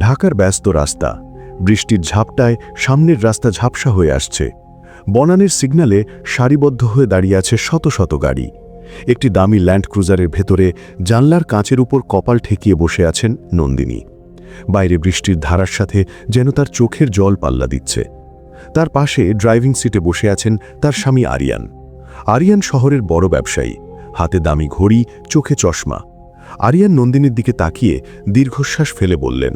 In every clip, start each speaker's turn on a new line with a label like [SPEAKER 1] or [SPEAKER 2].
[SPEAKER 1] ঢাকার ব্যস্ত রাস্তা, বৃষ্টির ঝাপটায় সামনের রাস্তা ঝাপসা হয়ে আসছে। বনানীর সিগন্যালে সারিবদ্ধ হয়ে দাঁড়িয়ে আছে শত শত গাড়ি। একটি দামি ল্যান্ড ক্রুজারের ভেতরে জানলার কাঁচের উপর কপাল ঠেকিয়ে বসে আছেন নন্দিনী। বাইরে বৃষ্টির ধারার সাথে যেন তার চোখের জল পাল্লা দিচ্ছে। তার পাশে ড্রাইভিং সিটে বসে আছেন তার স্বামী আরিয়ান। আরিয়ান শহরের বড় ব্যবসায়ী, হাতে দামি ঘড়ি, চোখে চশমা। আরিয়ান নন্দিনীর দিকে তাকিয়ে দীর্ঘশ্বাস ফেলে বললেন,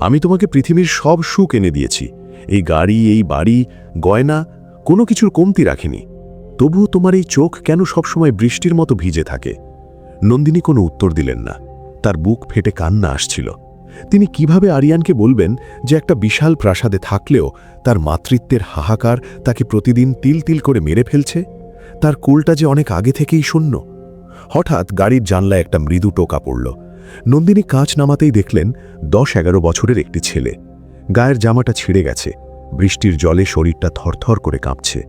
[SPEAKER 1] আমি তোমাকে পৃথিবীর সব সুখ এনে দিয়েছি। এই গাড়ি, এই বাড়ি, গয়না, কোনো কিছুর কমতি রাখিনি। তবুও তোমার এই চোখ কেন সবসময় বৃষ্টির মতো ভিজে থাকে? নন্দিনী কোনো উত্তর দিলেন না। তার বুক ফেটে কান্না আসছিল। তিনি কিভাবে আরিয়ানকে বলবেন যে একটা বিশাল প্রাসাদে থাকলেও তার মাতৃত্বের হাহাকার তাকে প্রতিদিন তিল তিল করে মেরে ফেলছে? তার কোলটা যে অনেক আগে থেকেই শূন্য। হঠাৎ গাড়ির জানলায় একটা মৃদু টোকা পড়ল। নন্দিনী কাঁচ নামাতেই দেখলেন 10-11 বছরের একটি ছেলে। গায়ের জামাটা ছিঁড়ে গেছে, বৃষ্টির জলে শরীরটা থরথর করে কাঁপছে।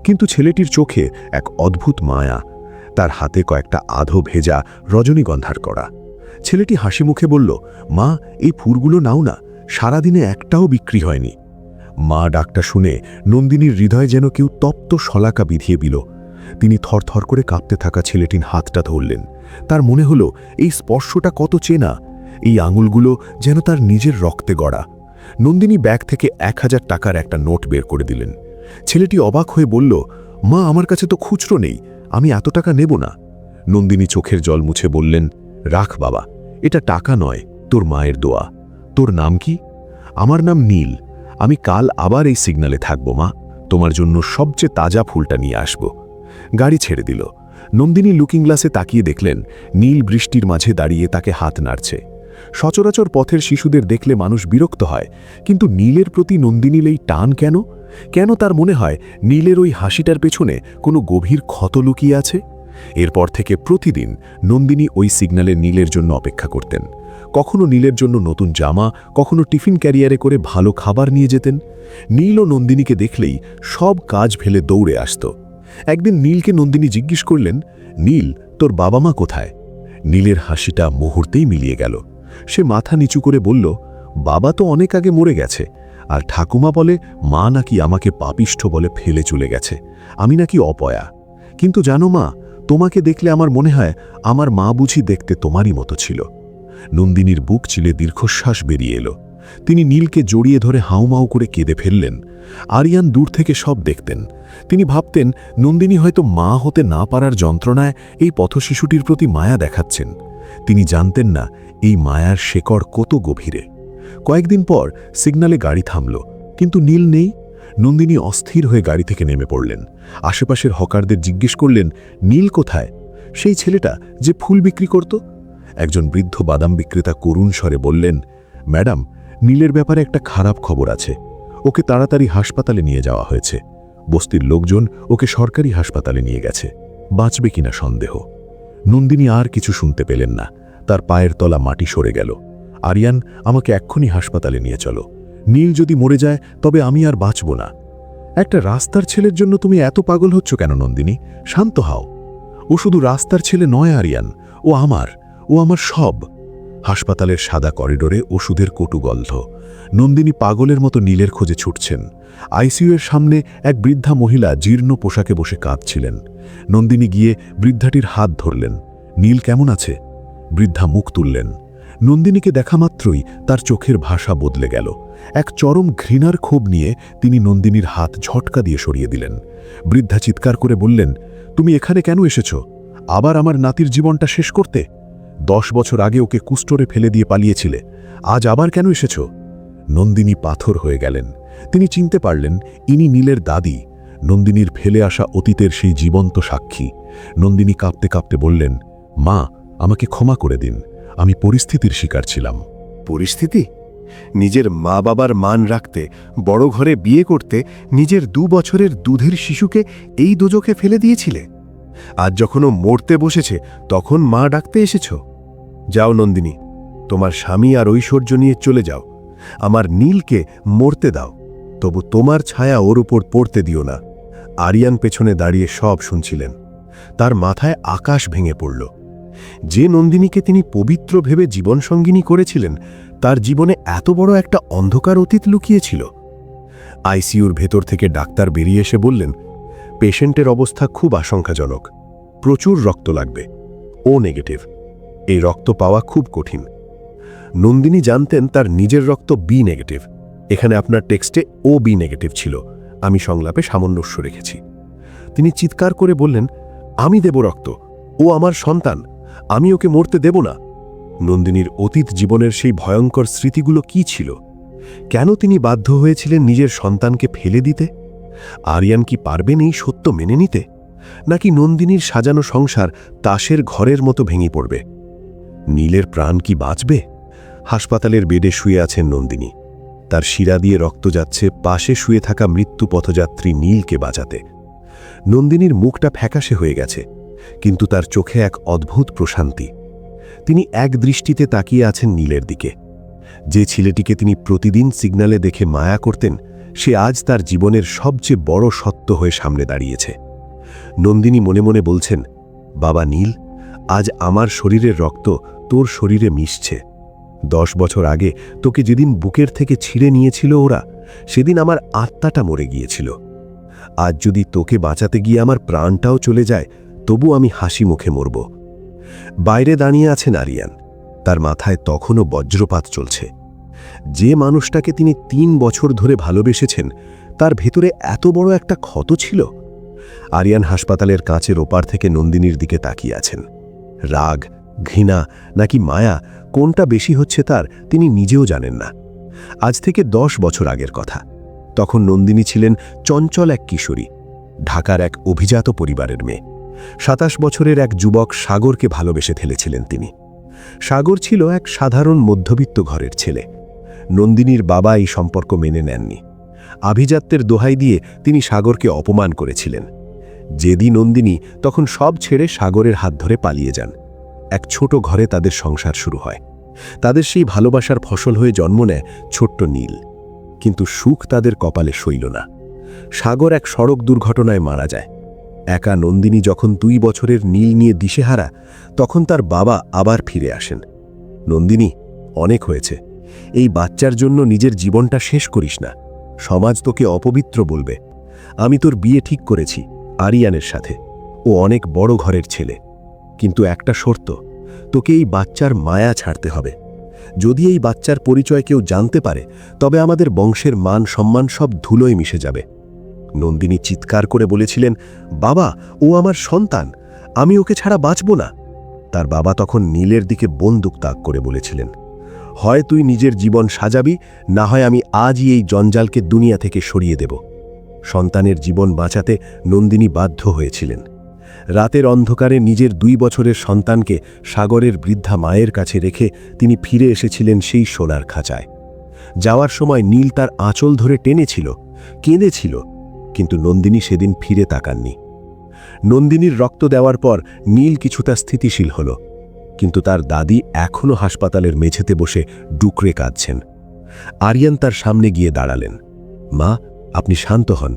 [SPEAKER 1] কিন্তু ছেলেটির চোখে এক অদ্ভুত মায়া। তার হাতে কয়েকটা আধো ভেজা রজনীগন্ধার কড়া। ছেলেটি হাসি মুখে বলল, মা, এই ফুলগুলো নাও না, সারাদিনে একটাও বিক্রি হয়নি। মা ডাকটা শুনে নন্দিনীর হৃদয়ে যেন কেউ তপ্ত শলাকা বিধিয়ে দিল। তিনি থরথর করে কাঁপতে থাকা ছেলেটির হাতটা ধরলেন। তার মনে হলো এই স্পর্শটা কত চেনা, এই আঙুলগুলো যেন তার নিজের রক্তে গড়া। নন্দিনী ব্যাগ থেকে 1000 টাকার একটা নোট বের করে দিলেন। ছেলেটি অবাক হয়ে বলল, মা, আমার কাছে তো খুচরো নেই, আমি এত টাকা নেব না। নন্দিনী চোখের জল মুছে বললেন, রাখ বাবা, এটা টাকা নয়, তোর মায়ের দোয়া। তোর নাম কি? আমার নাম নীল। আমি কাল আবার এই সিগন্যালে থাকব মা, তোমার জন্য সবচেয়ে তাজা ফুলটা নিয়ে আসব। গাড়ি ছেড়ে দিল। নন্দিনী লুকিং গ্লাসে তাকিয়ে দেখলেন নীল বৃষ্টির মাঝে দাঁড়িয়ে তাকে হাত নাড়ছে। সচরাচর পথের শিশুদের দেখলে মানুষ বিরক্ত হয়, কিন্তু নীলের প্রতি নন্দিনীর এই টান কেন? কেন তার মনে হয় নীলের ওই হাসিটার পেছনে কোনো গভীর ক্ষত লুকিয়ে আছে? এরপর থেকে প্রতিদিন নন্দিনী ওই সিগন্যালে নীলের জন্য অপেক্ষা করতেন। কখনো নীলের জন্য নতুন জামা, কখনো টিফিন ক্যারিয়ারে করে ভালো খাবার নিয়ে যেতেন। নীল ও নন্দিনীকে দেখলেই সব কাজ ফেলে দৌড়ে আসত। একদিন নীলকে নন্দিনী জিজ্ঞেস করলেন, নীল, তোর বাবা মা কোথায়? নীলের হাসিটা মুহূর্তেই মিলিয়ে গেল। সে মাথা নিচু করে বলল, বাবা তো অনেক আগে মরে গেছে, আর ঠাকুমা বলে মা নাকি আমাকে পাপিষ্ঠ বলে ফেলে চলে গেছে, আমি নাকি অপয়া। কিন্তু জানো মা, তোমাকে দেখলে আমার মনে হয় আমার মা বুঝি দেখতে তোমারই মতো ছিল। নন্দিনীর বুক চিলে দীর্ঘশ্বাস বেরিয়ে এলো। তিনি নীলকে জড়িয়ে ধরে হাউমাউ করে কেঁদে ফেললেন। আরিয়ান দূর থেকে সব দেখতেন। তিনি ভাবতেন নন্দিনী হয়তো মা হতে না পারার যন্ত্রণায় এই পথশিশুটির প্রতি মায়া দেখাচ্ছেন। তিনি জানতেন না এই মায়ার শেকড় কত গভীরে। কয়েকদিন পর সিগন্যালে গাড়ি থামল, কিন্তু নীল নেই। নন্দিনী অস্থির হয়ে গাড়ি থেকে নেমে পড়লেন। আশেপাশের হকারদের জিজ্ঞেস করলেন, নীল কোথায়? সেই ছেলেটা যে ফুল বিক্রি করত। একজন বৃদ্ধ বাদাম বিক্রেতা করুণ স্বরে বললেন, ম্যাডাম, নীলের ব্যাপারে একটা খারাপ খবর আছে। ওকে তাড়াতাড়ি হাসপাতালে নিয়ে যাওয়া হয়েছে। বস্তির লোকজন ওকে সরকারি হাসপাতালে নিয়ে গেছে, বাঁচবে কিনা সন্দেহ। নন্দিনী আর কিছু শুনতে পেলেন না। তার পায়ের তলা মাটি সরে গেল। আরিয়ান, আমাকে এক্ষুনি হাসপাতালে নিয়ে চলো। নীল যদি মরে যায় তবে আমি আর বাঁচব না। একটা রাস্তার ছেলের জন্য তুমি এত পাগল হচ্ছ কেন নন্দিনী? শান্ত হও। ও শুধু রাস্তার ছেলে নয় আরিয়ান, ও আমার সব। হাসপাতালের সাদা করিডোরে ওষুধের কটু গন্ধ। নন্দিনী পাগলের মতো নীলের খোঁজে ছুটছেন। আইসিইউয়ের সামনে এক বৃদ্ধা মহিলা জীর্ণ পোশাকে বসে কাঁদছিলেন। নন্দিনী গিয়ে বৃদ্ধাটির হাত ধরলেন। নীল কেমন আছে? বৃদ্ধা মুখ তুললেন। নন্দিনীকে দেখা মাত্রই তার চোখের ভাষা বদলে গেল। এক চরম ঘৃণার ক্ষোভ নিয়ে তিনি নন্দিনীর হাত ঝটকা দিয়ে সরিয়ে দিলেন। বৃদ্ধা চিৎকার করে বললেন, তুমি এখানে কেন এসেছ? আবার আমার নাতির জীবনটা শেষ করতে? 10 বছর আগে ওকে কুষ্ঠরে ফেলে দিয়ে পালিয়েছিলে, আজ আবার কেন এসেছ? নন্দিনী পাথর হয়ে গেলেন। তিনি চিনতে পারলেন ইনি নীলের দাদি, নন্দিনীর ফেলে আসা অতীতের সেই জীবন্ত সাক্ষী। নন্দিনী কাঁপতে কাঁপতে বললেন, মা, আমাকে ক্ষমা করে দিন, আমি পরিস্থিতির শিকার ছিলাম।
[SPEAKER 2] পরিস্থিতি? নিজের মা বাবার মান রাখতে, বড় ঘরে বিয়ে করতে নিজের 2 বছরের দুধের শিশুকে এই দোজখে ফেলে দিয়েছিলে। আজ যখন ও মরতে বসেছে তখন মা ডাকতে এসেছ? যাও নন্দিনী, তোমার স্বামী আর ঐশ্বর্য নিয়ে চলে যাও। আমার নীলকে মরতে দাও, তবু তোমার ছায়া ওর উপর পড়তে দিও না। আরিয়ান পেছনে দাঁড়িয়ে সব শুনছিলেন। তার মাথায় আকাশ ভেঙে পড়ল। যে নন্দিনীকে তিনি পবিত্র ভেবে জীবনসঙ্গিনী করেছিলেন, তার জীবনে এত বড় একটা অন্ধকার অতীত লুকিয়েছিল। আইসিইউর ভেতর থেকে ডাক্তার বেরিয়ে এসে বললেন, পেশেন্টের অবস্থা খুব আশঙ্কাজনক, প্রচুর রক্ত লাগবে, ও নেগেটিভ। এই রক্ত পাওয়া খুব কঠিন। নন্দিনী জানতেন তার নিজের রক্ত বি নেগেটিভ। এখানে আপনার টেক্সটে ও বি নেগেটিভ ছিল, আমি সংলাপে সামঞ্জস্য রেখেছি। তিনি চিৎকার করে বললেন, আমি দেব রক্ত, ও আমার সন্তান, আমি ওকে মরতে দেব না। নন্দিনীর অতীত জীবনের সেই ভয়ঙ্কর স্মৃতিগুলো কি ছিল? কেন তিনি বাধ্য হয়েছিলেন নিজের সন্তানকে ফেলে দিতে? আরিয়ান কি পারবেন এই সত্য মেনে নিতে, নাকি নন্দিনীর সাজানো সংসার তাসের ঘরের মতো ভেঙে পড়বে? নীলের প্রাণ কি বাঁচবে? হাসপাতালের বেডে শুয়ে আছেন নন্দিনী। তার শিরা দিয়ে রক্ত যাচ্ছে পাশে শুয়ে থাকা মৃত্যু পথযাত্রী নীলকে বাঁচাতে। নন্দিনীর মুখটা ফ্যাকাশে হয়ে গেছে, কিন্তু তার চোখে এক অদ্ভুত প্রশান্তি। তিনি এক দৃষ্টিতে তাকিয়ে আছেন নীলের দিকে। যে ছেলেটিকে তিনি প্রতিদিন সিগন্যালে দেখে মায়া করতেন, সে আজ তার জীবনের সবচেয়ে বড় সত্য হয়ে সামনে দাঁড়িয়েছে। নন্দিনী মনে মনে বলছেন, বাবা নীল, আজ আমার শরীরের রক্ত তোর শরীরে মিশছে। 10 বছর আগে তোকে যেদিন বুকের থেকে ছিঁড়ে নিয়েছিল ওরা, সেদিন আমার আত্মাটা মরে গিয়েছিল। আজ যদি তোকে বাঁচাতে গিয়ে আমার প্রাণটাও চলে যায়, তবু আমি হাসি মুখে মরব। বাইরে দাঁড়িয়ে আছেন আরিয়ান। তার মাথায় তখনও বজ্রপাত চলছে। যে মানুষটাকে তিনি 3 বছর ধরে ভালোবেসেছেন, তার ভেতরে এত বড় একটা ক্ষত ছিল। আরিয়ান হাসপাতালের কাঁচের ওপার থেকে নন্দিনীর দিকে তাকিয়ে আছেন। রাগ, ঘৃণা নাকি মায়া, কোনটা বেশি হচ্ছে তার তিনি নিজেও জানেন না। আজ থেকে 10 বছর আগের কথা। তখন নন্দিনী ছিলেন চঞ্চল এক কিশোরী, ঢাকার এক অভিজাত পরিবারের মেয়ে। 27 বছরের এক যুবক সাগরকে ভালোবেসে ফেলেছিলেন তিনি। সাগর ছিল এক সাধারণ মধ্যবিত্ত ঘরের ছেলে। নন্দিনীর বাবা এই সম্পর্ক মেনে নেননি। আভিজাত্যের দোহাই দিয়ে তিনি সাগরকে অপমান করেছিলেন। জেদি নন্দিনী তখন সব ছেড়ে সাগরের হাত ধরে পালিয়ে যান। এক ছোট ঘরে তাদের সংসার শুরু হয়। তাদের সেই ভালোবাসার ফসল হয়ে জন্ম নেয় ছোট্ট নীল। কিন্তু সুখ তাদের কপালে সইল না। সাগর এক সড়ক দুর্ঘটনায় মারা যায়। একা নন্দিনী যখন 2 বছরের নীল নিয়ে দিশেহারা, তখন তার বাবা আবার ফিরে আসেন। নন্দিনী, অনেক হয়েছে। এই বাচ্চার জন্য নিজের জীবনটা শেষ করিস না। সমাজ তোকে অপবিত্র বলবে। আমি তোর বিয়ে ঠিক করেছি আরিয়ানের সাথে। ও অনেক বড় ঘরের ছেলে। কিন্তু একটা শর্ত, তোকে এই বাচ্চার মায়া ছাড়তে হবে। যদি এই বাচ্চার পরিচয় কেউ জানতে পারে, তবে আমাদের বংশের মান সম্মান সব ধুলোয় মিশে যাবে। নন্দিনী চিৎকার করে বলেছিলেন, বাবা, ও আমার সন্তান, আমি ওকে ছাড়া বাঁচব না। তার বাবা তখন নীলের দিকে বন্দুক তাক করে বলেছিলেন, হয় তুই নিজের জীবন সাজাবি, না হয় আমি আজই এই জঞ্জালকে দুনিয়া থেকে সরিয়ে দেব। সন্তানের জীবন বাঁচাতে নন্দিনী বাধ্য হয়েছিলেন। রাতের অন্ধকারে নিজের 2 বছরের সন্তানকে সাগরের বৃদ্ধা মায়ের কাছে রেখে তিনি ফিরে এসেছিলেন সেই সোনার খাঁচায়। যাওয়ার সময় নীল তার আঁচল ধরে টেনেছিল, কেঁদেছিল, কিন্তু নন্দিনী সেদিন ফিরে তাকাননি। নন্দিনীর রক্ত দেওয়ার পর নীল কিছুটা স্থিতিশীল হল, কিন্তু তার দাদি এখনও হাসপাতালের মেঝেতে বসে ডুকরে কাঁদছেন। আরিয়ান তার সামনে গিয়ে দাঁড়ালেন। মা, আপনি শান্ত হন,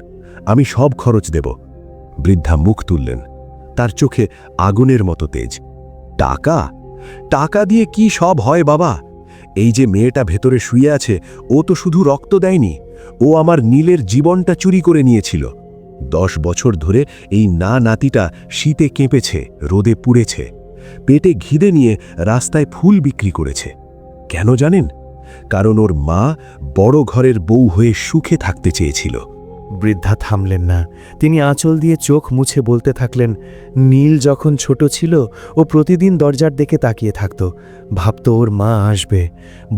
[SPEAKER 2] আমি সব খরচ দেব। বৃদ্ধা মুখ তুললেন। তার চোখে আগুনের মতো তেজ। টাকা? টাকা দিয়ে কি সব হয় বাবা? এই যে মেয়েটা ভেতরে শুয়ে আছে, ও তো শুধু রক্ত দেয়নি, ও আমার নীলের জীবনটা চুরি করে নিয়েছিল। 10 বছর ধরে এই নাতিটা শীতে কেঁপেছে, রোদে পুড়েছে, পেটে ঘিদে নিয়ে রাস্তায় ফুল বিক্রি করেছে। কেন জানেন? কারণ ওর মা বড় ঘরের বউ হয়ে সুখে থাকতে চেয়েছিল।
[SPEAKER 3] বৃদ্ধা থামলেন না। তিনি আঁচল দিয়ে চোখ মুছে বলতে থাকলেন, নীল যখন ছোট ছিল, ও প্রতিদিন দরজার দিকে তাকিয়ে থাকত, ভাবত ওর মা আসবে।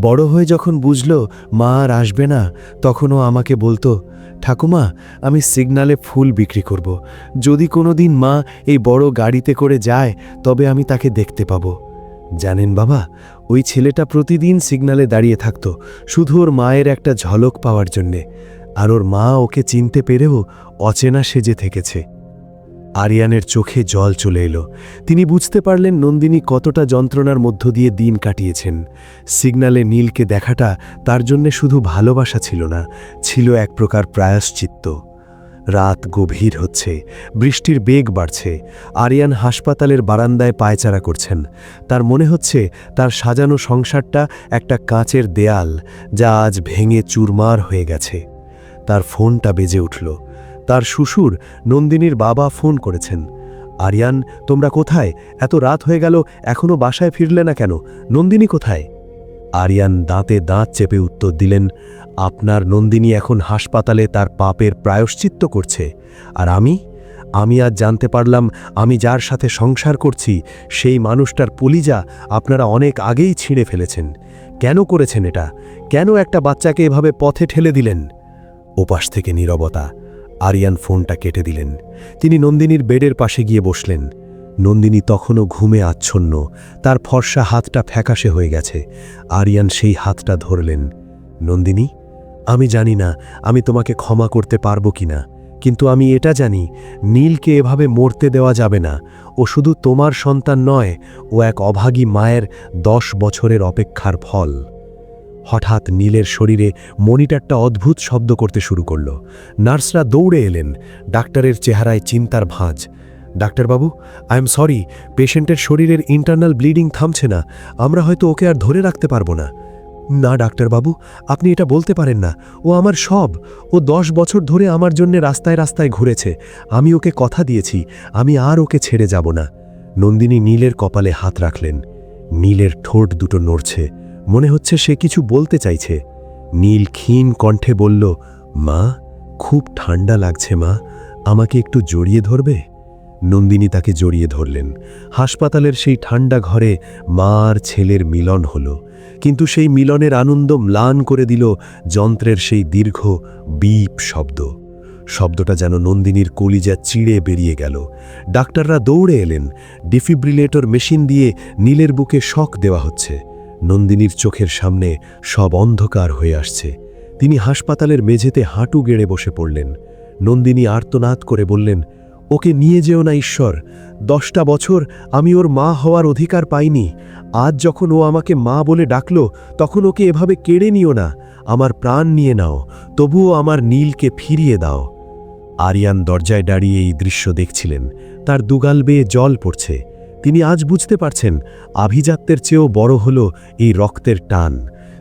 [SPEAKER 3] বড় হয়ে যখন বুঝল মা আর আসবে না, তখন ও আমাকে বলতো, ঠাকুমা, আমি সিগন্যালে ফুল বিক্রি করব। যদি কোনোদিন মা এই বড় গাড়িতে করে যায়, তবে আমি তাকে দেখতে পাব। জানেন বাবা, ওই ছেলেটা প্রতিদিন সিগন্যালে দাঁড়িয়ে থাকত, শুধু ওর মায়ের একটা ঝলক পাওয়ার জন্যে। আর ওর মা ওকে চিনতে পেরেও অচেনা সেজে থেকেছে। আরিয়ানের চোখে জল চলে এলো। তিনি বুঝতে পারলেন নন্দিনী কতটা যন্ত্রণার মধ্য দিয়ে দিন কাটিয়েছেন। সিগন্যালে নীলকে দেখাটা তার জন্যে শুধু ভালোবাসা ছিল না, ছিল এক প্রকার প্রায়শ্চিত্ত। রাত গভীর হচ্ছে, বৃষ্টির বেগ বাড়ছে। আরিয়ান হাসপাতালের বারান্দায় পায়চারা করছেন। তার মনে হচ্ছে তার সাজানো সংসারটা একটা কাঁচের দেয়াল, যা আজ ভেঙে চুরমার হয়ে গেছে। তার ফোনটা বেজে উঠল। তার শ্বশুর নন্দিনীর বাবা ফোন করেছেন। আরিয়ান, তোমরা কোথায়? এত রাত হয়ে গেল, এখনো বাসায় ফিরলে না কেন? নন্দিনী কোথায়? আরিয়ান দাঁতে দাঁত চেপে উত্তর দিলেন, আপনার নন্দিনী এখন হাসপাতালে তার পাপের প্রায়শ্চিত্ত করছে। আর আমি আজ জানতে পারলাম, আমি যার সাথে সংসার করছি সেই মানুষটার কলিজা আপনারা অনেক আগেই ছিঁড়ে ফেলেছেন। কেন করেছেন এটা? কেন একটা বাচ্চাকে এভাবে পথে ঠেলে দিলেন? ওপাশ থেকে নীরবতা। আরিয়ান ফোনটা কেটে দিলেন। তিনি নন্দিনীর বেডের পাশে গিয়ে বসলেন। নন্দিনী তখনও ঘুমে আচ্ছন্ন, তার ফর্সা হাতটা ফ্যাকাশে হয়ে গেছে। আরিয়ান সেই হাতটা ধরলেন। নন্দিনী, আমি জানি না আমি তোমাকে ক্ষমা করতে পারবো কিনা, কিন্তু আমি এটা জানি, নীলকে এভাবে মরতে দেওয়া যাবে না। ও শুধু তোমার সন্তান নয়, ও এক অভাগী মায়ের 10 বছরের অপেক্ষার ফল। হঠাৎ নীলের শরীরে মনিটরটা অদ্ভুত শব্দ করতে শুরু করল। নার্সরা দৌড়ে এলেন। ডাক্তারের চেহারায় চিন্তার ভাঁজ। ডাক্তারবাবু, আই এম সরি, পেশেন্টের শরীরের ইন্টারনাল ব্লিডিং থামছে না। আমরা হয়তো ওকে আর ধরে রাখতে পারবো না। না ডাক্তারবাবু, আপনি এটা বলতে পারেন না। ও আমার সব। ও 10 বছর ধরে আমার জন্য রাস্তায় রাস্তায় ঘুরেছে। আমি ওকে কথা দিয়েছি, আমি আর ওকে ছেড়ে যাব না। নন্দিনী নীলের কপালে হাত রাখলেন। নীলের ঠোঁট দুটো নড়ছে, মনে হচ্ছে সে কিছু বলতে চাইছে। নীল ক্ষীণ কণ্ঠে বলল, মা, খুব ঠান্ডা লাগছে মা, আমাকে একটু জড়িয়ে ধরবে? নন্দিনী তাকে জড়িয়ে ধরলেন। হাসপাতালের সেই ঠান্ডা ঘরে মা আর ছেলের মিলন হল, কিন্তু সেই মিলনের আনন্দ ম্লান করে দিল যন্ত্রের সেই দীর্ঘ বিপ শব্দ। শব্দটা যেন নন্দিনীর কলিজা চিড়ে বেরিয়ে গেল। ডাক্তাররা দৌড়ে এলেন। ডিফিব্রিলেটর মেশিন দিয়ে নীলের বুকে শক দেওয়া হচ্ছে। নন্দিনীর চোখের সামনে সব অন্ধকার হয়ে আসছে। তিনি হাসপাতালের মেঝেতে হাঁটু গেড়ে বসে পড়লেন। নন্দিনী আর্তনাদ করে বললেন, ওকে নিয়ে যেও না ঈশ্বর। 10টা বছর আমি ওর মা হওয়ার অধিকার পাইনি। আজ যখন ও আমাকে মা বলে ডাকল, তখন ওকে এভাবে কেড়ে নিও না। আমার প্রাণ নিয়ে নাও, তবুও আমার নীলকে ফিরিয়ে দাও। আরিয়ান দরজায় দাঁড়িয়ে এই দৃশ্য দেখছিলেন। তার দুগাল বেয়ে জল পড়ছে। তিনি আজ বুঝতে পারছেন, আভিজাত্যের চেয়েও বড় হল এই রক্তের টান।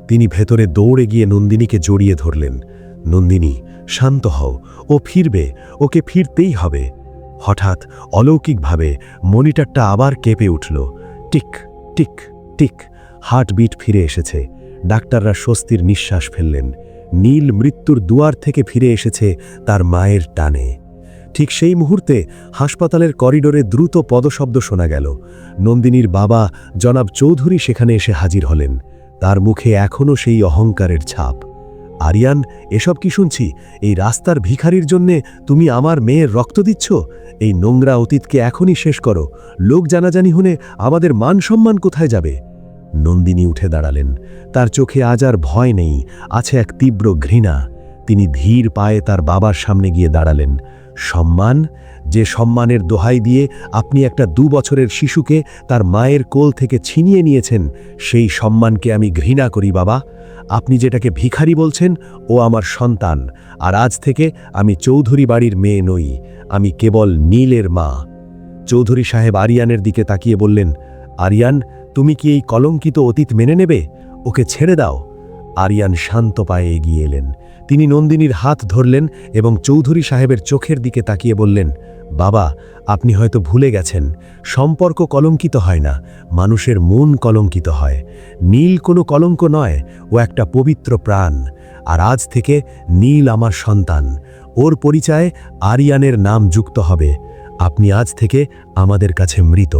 [SPEAKER 3] তিনি ভেতরে দৌড়ে গিয়ে নন্দিনীকে জড়িয়ে ধরলেন। নন্দিনী, শান্ত হও, ও ফিরবে, ওকে ফিরতেই হবে। হঠাৎ অলৌকিকভাবে মনিটরটা আবার কেঁপে উঠল। টিক টিক টিক, হার্টবিট ফিরে এসেছে। ডাক্তাররা স্বস্তির নিঃশ্বাস ফেললেন। নীল মৃত্যুর দুয়ার থেকে ফিরে এসেছে তার মায়ের টানে। ঠিক সেই মুহূর্তে হাসপাতালের করিডোরে দ্রুত পদশব্দ শোনা গেল। নন্দিনীর বাবা জনাব চৌধুরী সেখানে এসে হাজির হলেন। তার মুখে এখনও সেই অহংকারের ছাপ। আরিয়ান, এসব কি শুনছি? এই রাস্তার ভিখারির জন্যে তুমি আমার মেয়ের রক্ত দিচ্ছ? এই নোংরা অতীতকে এখনই শেষ করো। লোক জানাজানি হলে আমাদের মান সম্মান কোথায় যাবে? নন্দিনী উঠে দাঁড়ালেন। তার চোখে আজ আর ভয় নেই, আছে এক তীব্র ঘৃণা। তিনি ধীর পায়ে তার বাবার সামনে গিয়ে দাঁড়ালেন। সম্মান? যে সম্মানের দোহাই দিয়ে আপনি একটা 2 বছরের শিশুকে তার মায়ের কোল থেকে ছিনিয়ে নিয়েছেন, সেই সম্মানকে আমি ঘৃণা করি বাবা। আপনি যেটাকে ভিখারি বলছেন, ও আমার সন্তান। আর আজ থেকে আমি চৌধুরী বাড়ির মেয়ে নই, আমি কেবল নীলের মা। চৌধুরী সাহেব আরিয়ানের দিকে তাকিয়ে বললেন, আরিয়ান, তুমি কি এই কলঙ্কিত অতীত মেনে নেবে? ওকে ছেড়ে দাও। আরিয়ান শান্ত পায়ে এগিয়ে এলেন। তিনি নন্দিনীর হাত ধরলেন এবং চৌধুরী সাহেবের চোখের দিকে তাকিয়ে বললেন, বাবা, আপনি হয়তো ভুলে গেছেন, সম্পর্ক কলঙ্কিত হয় না, মানুষের মন কলঙ্কিত হয়। নীল কোনো কলঙ্ক নয়, ও একটা পবিত্র প্রাণ। আর আজ থেকে নীল আমার সন্তান। ওর পরিচয়ে আরিয়ানের নাম যুক্ত হবে। আপনি আজ থেকে আমাদের কাছে মৃত।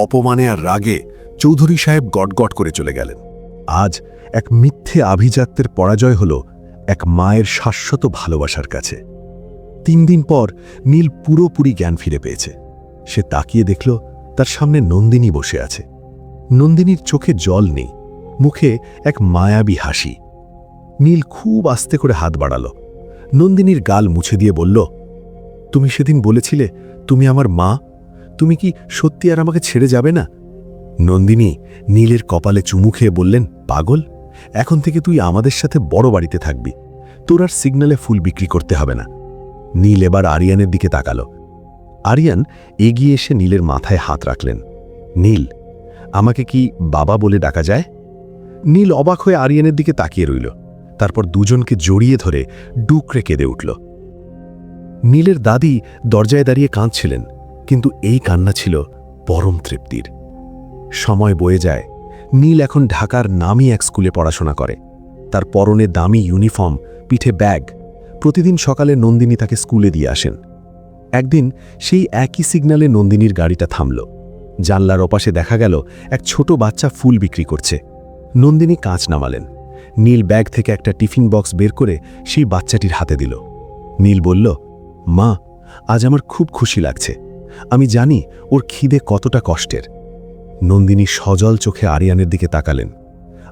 [SPEAKER 2] অপমানে আর রাগে চৌধুরী সাহেব গটগট করে চলে গেলেন। আজ এক মিথ্যে আভিজাত্যের পরাজয় হল এক মায়ের শাশ্বত ভালোবাসার কাছে। 3 দিন পর নীল পুরোপুরি জ্ঞান ফিরে পেয়েছে। সে তাকিয়ে দেখল তার সামনে নন্দিনী বসে আছে। নন্দিনীর চোখে জল নেই, মুখে এক মায়াবী হাসি। নীল খুব আস্তে করে হাত বাড়াল। নন্দিনীর গাল মুছে দিয়ে বলল, তুমি সেদিন বলেছিলে তুমি আমার মা, তুমি কি সত্যি আর আমাকে ছেড়ে যাবে না? নন্দিনী নীলের কপালে চুমু খেয়ে বললেন, পাগল, এখন থেকে তুই আমাদের সাথে বড় বাড়িতে থাকবি। তোর আর সিগন্যালে ফুল বিক্রি করতে হবে না।
[SPEAKER 1] নীল এবার আরিয়ানের দিকে তাকালো। আরিয়ান এগিয়ে এসে নীলের মাথায় হাত রাখলেন। নীল, আমাকে কি বাবা বলে ডাকা যায়? নীল অবাক হয়ে আরিয়ানের দিকে তাকিয়ে রইল, তারপর দুজনকে জড়িয়ে ধরে ডুকরে কেঁদে উঠল। নীলের দাদি দরজায় দাঁড়িয়ে কাঁদছিলেন, কিন্তু এই কান্না ছিল পরম তৃপ্তির। সময় বয়ে যায়। নীল এখন ঢাকার নামী এক স্কুলে পড়াশোনা করে। তার পরনে দামি ইউনিফর্ম, পিঠে ব্যাগ। প্রতিদিন সকালে নন্দিনী তাকে স্কুলে দিয়ে আসেন। একদিন সেই একই সিগন্যালে নন্দিনীর গাড়িটা থামল। জানলার ওপাশে দেখা গেল এক ছোট বাচ্চা ফুল বিক্রি করছে। নন্দিনী কাঁচ নামালেন। নীল ব্যাগ থেকে একটা টিফিন বক্স বের করে সেই বাচ্চাটির হাতে দিল। নীল বলল, মা, আজ আমার খুব খুশি লাগছে। আমি জানি ওর খিদে কতটা কষ্টের। নন্দিনী সজল চোখে আরিয়ানের দিকে তাকালেন।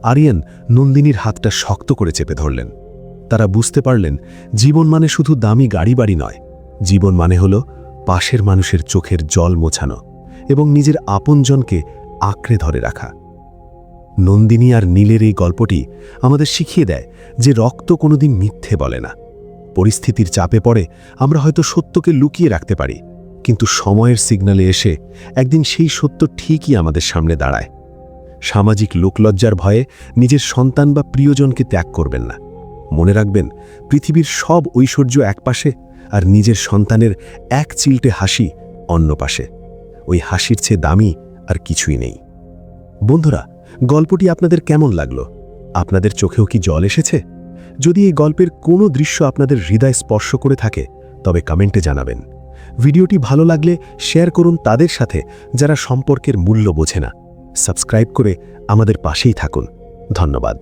[SPEAKER 1] আরিয়ান নন্দিনীর হাতটা শক্ত করে চেপে ধরলেন। তারা বুঝতে পারলেন, জীবন মানে শুধু দামি গাড়ি বাড়ি নয়, জীবন মানে হল পাশের মানুষের চোখের জল মোছানো এবং নিজের আপনজনকে আঁকড়ে ধরে রাখা। নন্দিনী আর নীলের এই গল্পটি আমাদের শিখিয়ে দেয় যে রক্ত কোনোদিন মিথ্যে বলে না। পরিস্থিতির চাপে পড়ে আমরা হয়তো সত্যকে লুকিয়ে রাখতে পারি, কিন্তু সময়ের সিগন্যালে এসে একদিন সেই সত্য ঠিকই আমাদের সামনে দাঁড়ায়। সামাজিক লোকলজ্জার ভয়ে নিজের সন্তান বা প্রিয়জনকে ত্যাগ করবেন না। মনে রাখবেন, পৃথিবীর সব ঐশ্বর্য এক পাশে, আর নিজের সন্তানের এক চিলটে হাসি অন্য পাশে। ওই হাসির চেয়ে দামি আর কিছুই নেই। বন্ধুরা, গল্পটি আপনাদের কেমন লাগলো? আপনাদের চোখেও কি জল এসেছে? যদি এই গল্পের কোনো দৃশ্য আপনাদের হৃদয় স্পর্শ করে থাকে, তবে কমেন্টে জানাবেন। ভিডিওটি ভালো লাগলে শেয়ার করুন তাদের সাথে যারা সম্পর্কের মূল্য বোঝে না। সাবস্ক্রাইব করে আমাদের পাশেই থাকুন। ধন্যবাদ।